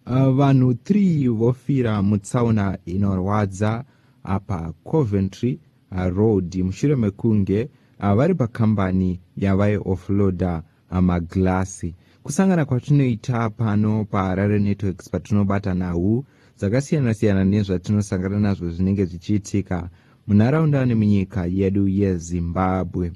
Vanhu 3 vofira mutsaona inorwadza apa Coventry Road mushure mekunge vari pakambani yavai offloada maglasi. Kusangana kwatinoita pano paHarare Networks patinobata nhau dzakasiyana-siyana nezvatinosangana nazvo zvinenge zvichiitika munharaunda nemunyika yedu yeZimbabwe.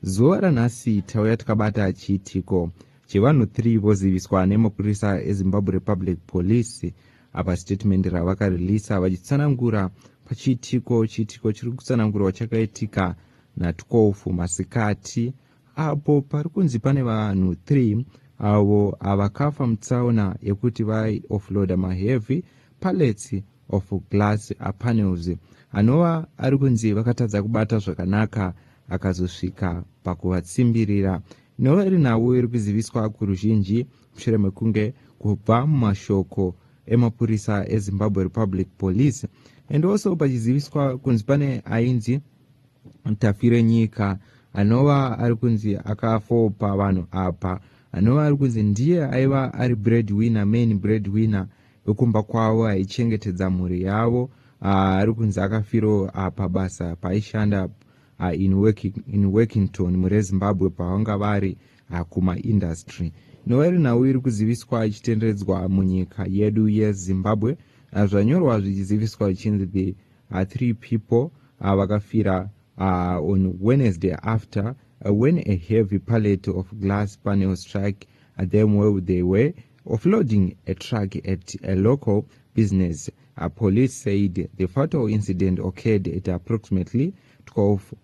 Zuva ranhasi tauya takabata chiitiko chevanhu 3 voziviswa nemapurisa eZimbabwe Republic Police apa statement ravakarilisa vachitsanangura pachiitiko chiri kutsanangurwa chakaitika na12 masikati apo pari kunzi pane vanhu 3 avo vakafa mutsaona yekuti vai offloada maheavy pallets of glass panels anova ari kunzi vakatadza kubata zvakanaka akazosvika pakuvatsimbirira. Inova iri nhau iri kuziviswa kuruzhinji mushure mekunge kubva mumashoko emapurisa eZimbabwe Republic Police and also pachiziviswa kunzi pane ainzi Tafire Nyika anova ari kunzi akafopa vanhu apa anova ari kunzi ndiye aiva ari main breadwinner wekumba kwavo aichengetedza mhuri yavo. Ari kunzi akafiro pabasa paaishanda in Workington mureZimbabwe pavanga vari kumaindustry. Inova iri nhau iri kuziviswa ichitenderedzwa munyika yedu yeZimbabwe. Zvanyorwa zvichiziviswa vichinzi the 3 people vakafira on Wednesday after when a heavy pallet of glass panels struck them where they were offloading a truck at a local business. Police said the fatal incident occurred at approximately 12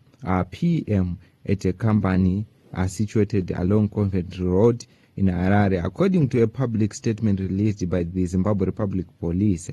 p.m. at a company situated along Coventry Road in Harare, according to a public statement released by the Zimbabwe Republic Police.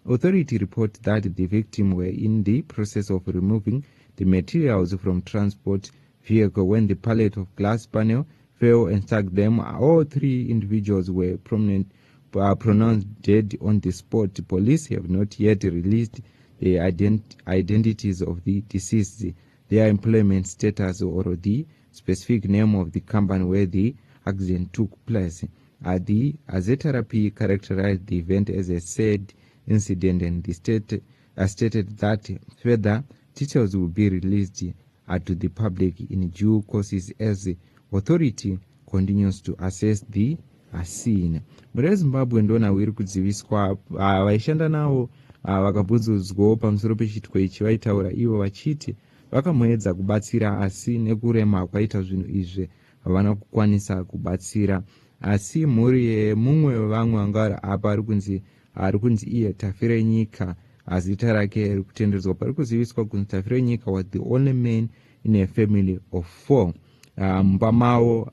Authority report that the victims were in the process of removing the materials from transport vehicle when the pallet of glass panel fell and struck them. All 3 individuals were pronounced dead on the spot. Police have not yet released the identities of the deceased, their employment status, or the specific name of the company where the accident took place. The ZRP characterized the event as a sad incident, and the state stated that further details will be released to the public in due course as the authority continues to assess the scene. MureZimbabwe ndona iri kudziviswa vaishanda navo vakabvunzudzwawo pamusoro pechiitiko ichi vaitaura ivo vachiti vakamboedza kubatsira asi nekurema kwaita zvinhu izvi havana kukwanisa kubatsira. Asi mhuri yemumwe wevamwe vanga apa ari kunzi iye Tafire Nyika zita rake riri kutenderedzwa pari kuziviswa kunzi Tafire Nyika was the only man in a family of 4. Mumba mavo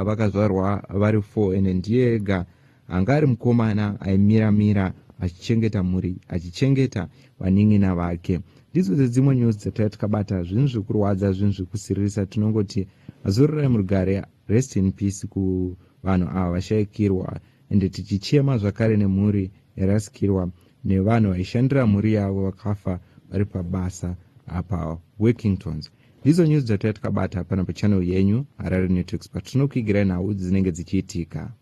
vakazvarwa vari 4 ende ndiye ega anga ari mukomana aimiramira achichengeta mhuri achichengeta vanin'ina vake. Ndidzo dzimwe news dzatanga takabata. Zvinhu zvikurwadza, zvinhu zvikusiririsa, tinongoti mazororai murugare, rest in peace kuvanhu ava vashayikirwa, ende tichichema zvakare nemhuri yarasikirwa nevanhu vaishandira mhuri yavo vakafa vari pabasa apa Workingtons. Ndidzo news dzatanga takabata pano pachannel yenyu Harare Networks patinokuigirai nhau dzinenge dzichiitika.